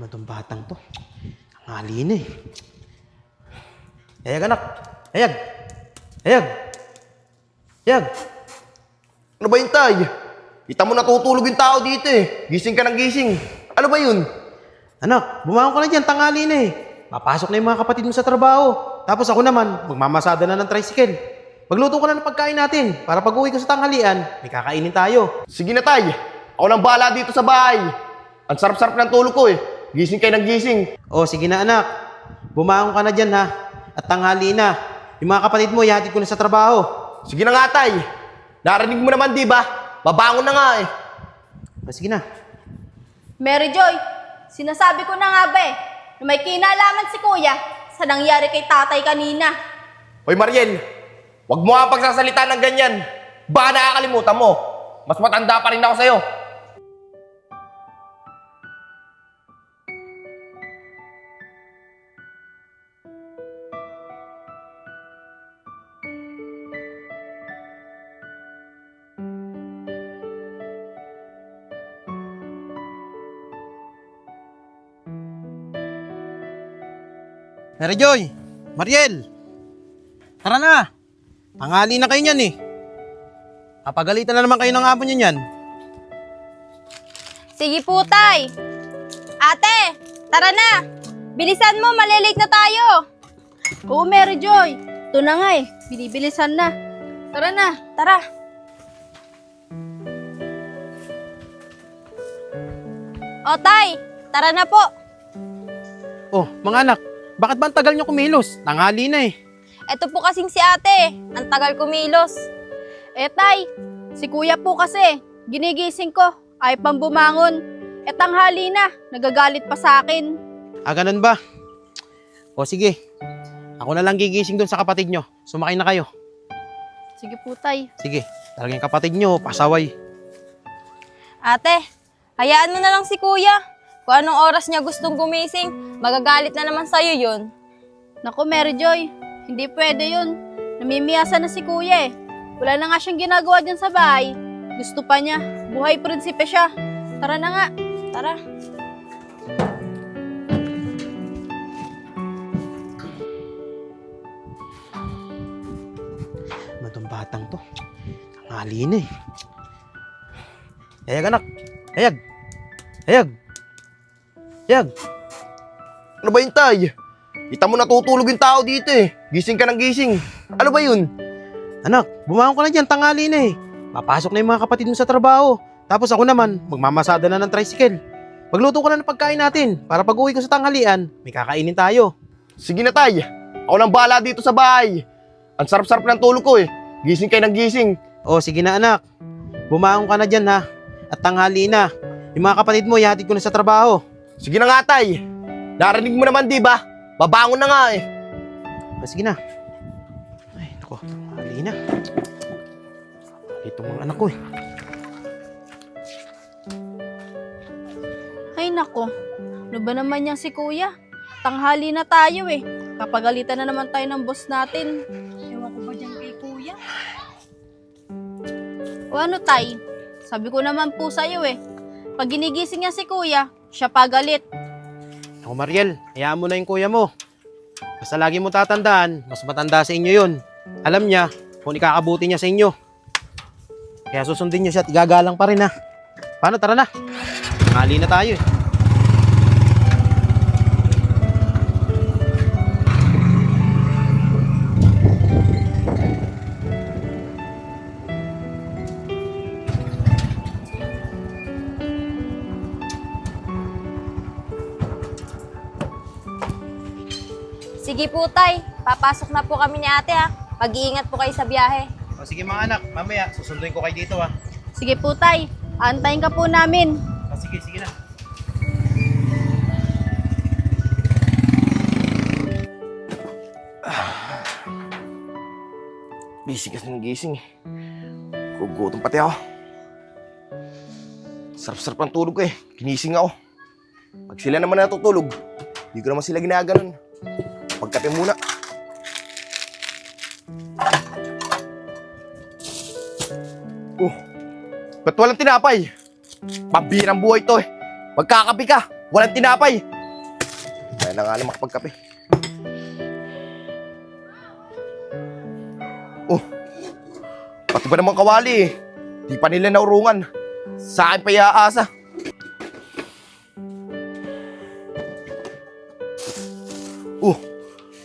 Matong batang to. Ang halina eh. Ayag anak! Ayag! Ayag! Ayag! Ano ba yun, Tay? Kita mo natutulog yung tao dito eh. Gising ka ng gising. Ano ba yun? Anak, bumangon ka na dyan, tanghali na eh. Papasok na yung mga kapatid mo sa trabaho. Tapos ako naman, magmamasada na ng tricycle. Magluto ka na ng pagkain natin para pag uwi ko sa tanghalian, may kakainin tayo. Sige na, Tay. Ako nang bahala dito sa bahay. Ang sarap-sarap ng tulog ko eh. Gising kayo ng gising. O sige na anak, bumangon ka na dyan ha. At tanghali na. Yung mga kapatid mo, ihatid ko na sa trabaho. Sige na nga, Tay. Narinig mo naman, di ba? Babangon na nga eh. O sige na. Mary Joy, sinasabi ko na nga ba na may kinalaman si Kuya sa nangyari kay tatay kanina. Hoy, Mariel. Huwag mo nga pagsasalita ng ganyan. Baka nakakalimutan mo. Mas matanda pa rin ako sa'yo. Mary Joy! Mariel! Tara na! Tanghali na kayo niyan eh. Kapagalitan na naman kayo ng hapon yan. Sige po, tay. Ate, tara na. Bilisan mo, malilate na tayo. Oo, Mary Joy. Ito na nga eh. Binibilisan na. Tara na, tara. O, tay. Tara na po. Oh, mga anak, bakit ba ang tagal nyo kumilos? Tanghali na eh. Ito po kasing si ate. Ang tagal kumilos. Tay, si kuya po kasi. Ginigising ko. Ay pang bumangon. Tanghali na. Nagagalit pa sa akin. Ah, ganun ba? O sige, ako na lang gigising doon sa kapatid nyo. Sumakay na kayo. Sige po, tay. Sige, talagang kapatid nyo, pasaway. Ate, hayaan mo na lang si kuya. Kung anong oras niya gustong gumising, magagalit na naman sa'yo yun. Naku, Mary Joy, hindi pwede yun. Namimiyasan na si kuya eh. Wala na nga siyang ginagawa dyan sa bahay. Gusto pa niya. Buhay prinsipe siya. Tara na nga. Tara. Matong batang to. Ang halina eh. Ayag anak! Ayag! Ayag! Ayag! Ano ba yun, Tay? Kita mo natutulog yung tao dito eh. Gising ka ng gising. Ano ba yun? Anak, bumangon ka na dyan, tanghali na eh. Papasok na yung mga kapatid mo sa trabaho. Tapos ako naman, magmamasada na ng tricycle. Magluto ka na ng pagkain natin para pag uwi ko sa tanghalian, may kakainin tayo. Sige na, Tay. Ako nang bahala dito sa bahay. Ang sarap-sarap ng tulog ko eh. Gising kayo ng gising. O sige na anak, bumangon ka na dyan ha. At tanghali na. Yung mga kapatid mo, ihatid ko na sa trabaho. Sige na nga, Tay. Narinig mo naman, di ba? Babangon na nga eh. O sige na. Ay, naku, tanghali na. Ito mga anak ko eh. Ay nako, ano ba naman yan si kuya? Tanghali na tayo eh. Kapagalitan na naman tayo ng boss natin. Ewan ko ba dyan kay kuya? O ano tay? Sabi ko naman po sa'yo eh. Pag ginigising niya si kuya, siya pagalit. Ako Mariel, hayaan mo na yung kuya mo. Basta lagi mo tatandaan, mas matanda sa inyo yun. Alam niya kung ikakabuti niya sa inyo. Kaya susundin niyo siya at igagalang pa rin ha. Paano? Tara na. Tanghali na tayo eh. Sige po tay, papasok na po kami ni ate ha. Mag-iingat po kayo sa biyahe. O sige mga anak, mamaya susunduin ko kayo dito ha. Sige po tay, antayin ka po namin. O sige, sige na. Busy kasi ng gising eh. Gugutom pati ako. Sarap-sarap ng tulog ko eh. Ginising ako. Pag sila naman natutulog, hindi ko naman sila ginaganon. Pagkape muna. Ba't walang tinapay? Pambirang buhay to eh. Magkakape ka. Walang tinapay. Kaya na nga lang makapagkape. Oh, pati ba naman kawali eh. Di pa nila naurungan. Sa akin pa iaasa.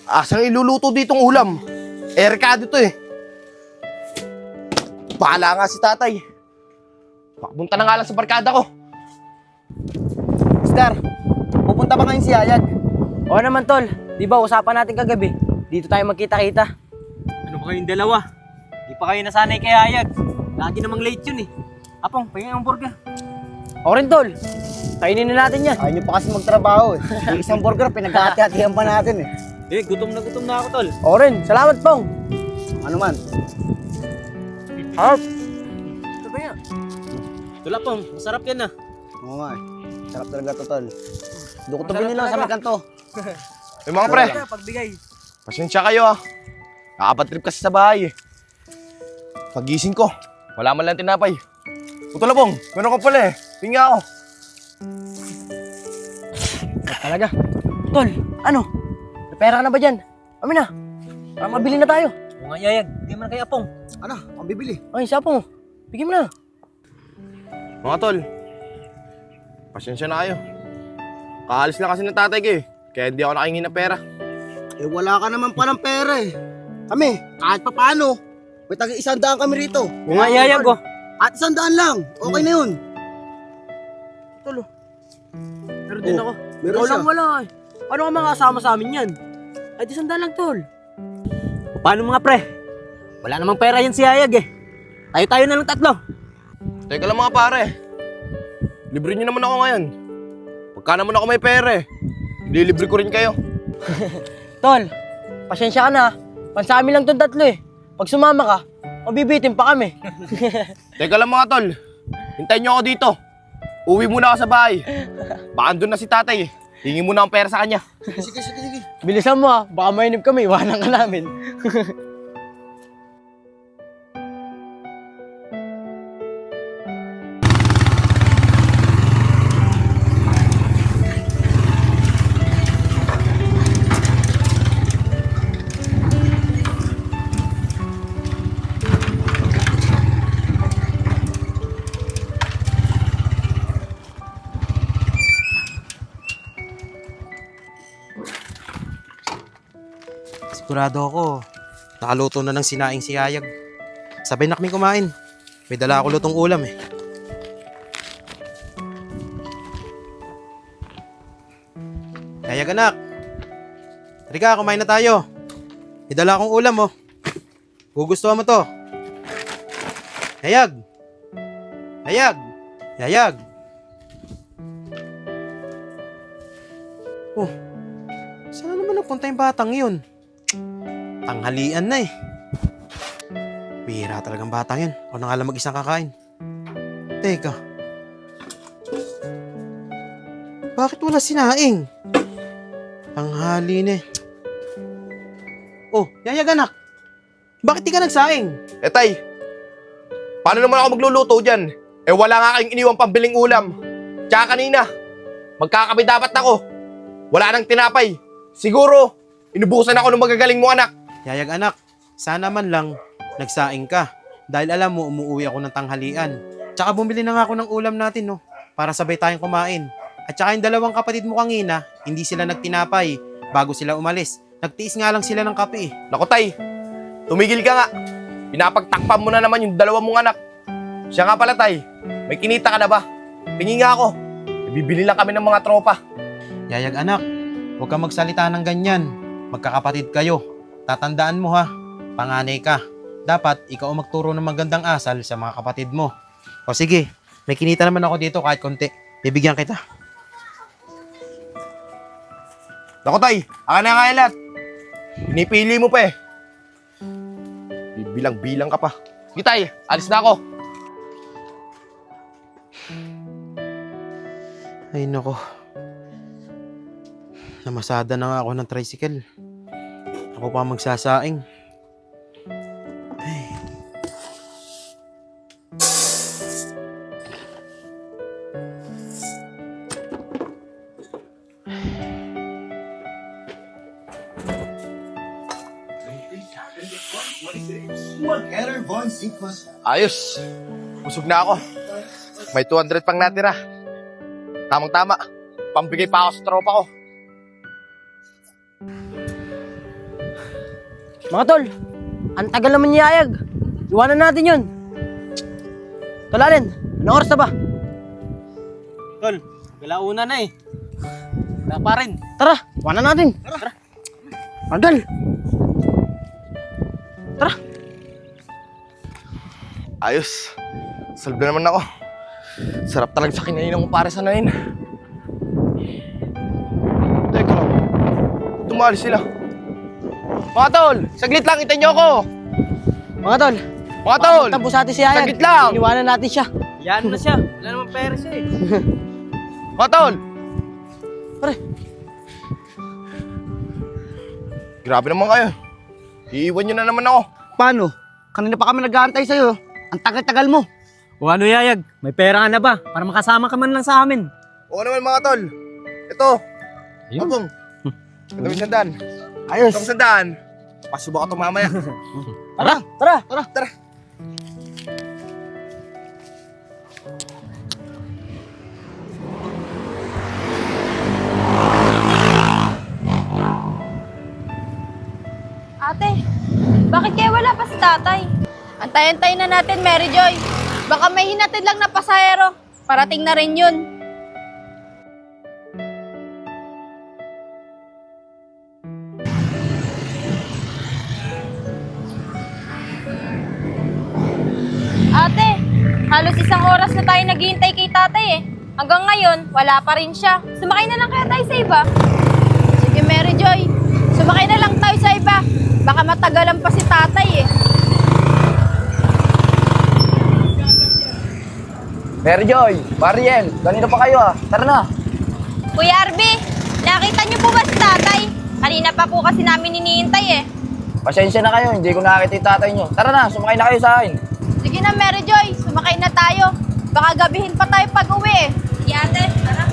Asang iluluto ditong ulam? Erkado to eh. Bahala nga si tatay. Papunta na nga lang sa barkada ko. Mister, pupunta ba ngayon si Yayag? Oo naman, tol. Di ba usapan natin kagabi? Dito tayo magkita-kita. Ano ba kayong dalawa? Di pa kayo nasanay kay Hayag. Lagi namang late yun eh. Apong, pahingin ang burger. O rin, tol. Kainin na natin yan. Ayaw niyo pa kasi magtrabaho eh. Yung isang burger, pinagkakati-hatihan pa natin eh. Gutom na ako, tol. O rin, salamat, Pong. Ano man? Harp. Ito ba yan? Tula, Pong. Masarap yan ah. Oo nga eh. Sarap talaga to, tol. Doon ko to binili lang sa may kanto. Mga pre, Pagbigay. pasensya kayo ah. Nakapad trip kasi sa bahay eh. Pagising ko, wala man lang tinapay. Putol na, Pong. Meron ka pala eh. Pinga ako. Talaga. Tol, ano? May pera ka na ba dyan? Amin na. Para mabili na tayo. Oo nga, Yayag. Hindi man kay Apong. Ano? Ang bibili. Ay, siya, Pong. Bigyan mo na. Mga tol, pasensya na kayo. Kaalis lang kasi ng tatay ko eh. Kaya hindi ako nakahingi ng pera. Eh wala ka naman palang pera eh. Kami, kahit pa paano, may tagi 100 kami rito. Oo nga, Yayag oh. At 100 lang. Okay na yun. Tol, meron din ako. Meron Ikaw siya. lang wala eh. Paano ka makasama sa amin yan? Ay, di sandal lang, tol. O, paano mga pre? Wala namang pera yan si Hayag eh. Tayo na lang tatlo. Teka lang mga pare. Libre niyo naman ako ngayon. Pagka naman ako may pera eh, ililibre ko rin kayo. Tol, pasensya ka na. Pansami lang tong tatlo eh. Pag sumama ka, mabibitin pa kami. Teka lang mga tol, hintayin niyo ako dito. Uwi muna ako sa bahay. Baka andun na si tatay eh. Hingi muna akong pera sa kanya. Sige. Bilisan mo ah, baka mainip kami, iwanan ka namin. Sigurado ako, nakaluto na ng sinaing si Yayag. Sabay na kami kumain. May dala ako lutong ulam eh. Yayag anak, halika, kumain na tayo. May dala akong ulam oh. Gugustuhan mo to. Yayag! Yayag! Yayag! Oh, saan naman nagpunta yung batang yun? Tanghalian na eh. Bihira talagang batang yun. Ako na nga lang mag-isang kakain. Teka. Bakit wala sinaing? Tanghali na eh. Oh, Yayag anak. Bakit di ka nagsaing? Eh tay, paano naman ako magluluto dyan? Eh wala nga kayong iniwang pambiling ulam. Tsaka kanina, magkakape dapat ako. Wala nang tinapay. Siguro, inubusan ako ng magagaling mo anak. Yayag anak, sana man lang nagsaing ka. Dahil alam mo, umuwi ako ng tanghalian. Tsaka bumili na nga ako ng ulam natin, no? Para sabay tayong kumain. At tsaka yung dalawang kapatid mo kanina, hindi sila nagtinapay bago sila umalis. Nagtiis nga lang sila ng kape eh. Naku tay, tumigil ka nga. Pinapagtakpan mo na naman yung dalawa mong anak. Siya nga pala tay, may kinita ka na ba? Tingin nga ako. Bibili lang kami ng mga tropa. Yayag anak, huwag kang magsalita ng ganyan. Magkakapatid kayo. Tatandaan mo ha, panganay ka. Dapat ikaw ang magturo ng magandang asal sa mga kapatid mo. O sige, may kinita naman ako dito kahit konti. Bibigyan kita. Naku tay, aka na nga yan lahat. Pinipili mo pa eh. Bilang-bilang ka pa. Sige tay, alis na ako. Ay nako. Namasada na nga ako ng tricycle. Ako pa magsasaing. Ay. Ayos. Busog na ako. May 200 pang natira. Tamang-tama. Pambigay pa ako sa tropa ko. Mga tol, ang tagal naman ni Yayag. Iwanan natin yun. Tol Allen, anong oras na ba? Tol, galauna na eh. Wala pa rin. Tara, iwanan natin. Tara. Magal. Tara. Ayos. Salve naman ako. Sarap talaga sa kinain ng pare sa nain. Teka lang. Tumalis sila. Mga tol, saglit lang, itan niyo ako. Mga tol, Mga tol, tapos natin si Yayag. saglit lang. Iniwanan natin siya. Yan na siya. Wala namang pera siya eh. Mga tol. Pare. Grabe naman kayo. Iiwan niyo na naman ako. Paano? Kanina pa kami nag-aantay sa'yo. Ang tagal-tagal mo. O ano Yayag, may pera ka na ba? Para makasama ka man lang sa amin. Oo naman mga tol. Ito. Abong. Ito may sandaan. Ayos. Ito may sandaan. Pasubok ka ito mamaya. Tara, tara. Tara. Ate, bakit kaya wala pa si tatay? Antayin-tayin na natin, Mary Joy. Baka may hinatid lang na pasahero. Parating na rin yun. Ate, halos isang oras na tayo naghihintay kay tatay eh. Hanggang ngayon, wala pa rin siya. Sumakay na lang kaya tayo sa iba. Sige, Mary Joy. Sumakay na lang tayo sa iba. Baka matagalan pa si tatay eh. Mary Joy, Mariel, ganito pa kayo Tara na. Kuya Arby, nakita niyo po ba si tatay? Kanina pa po kasi namin hinihintay eh. Pasensya na kayo, hindi ko nakakita yung tatay nyo. Tara na, sumakay na kayo sa akin. Sige na, Mary Joy, sumakay na tayo. Baka gabihin pa tayo pag uwi eh. Sige ate, tara.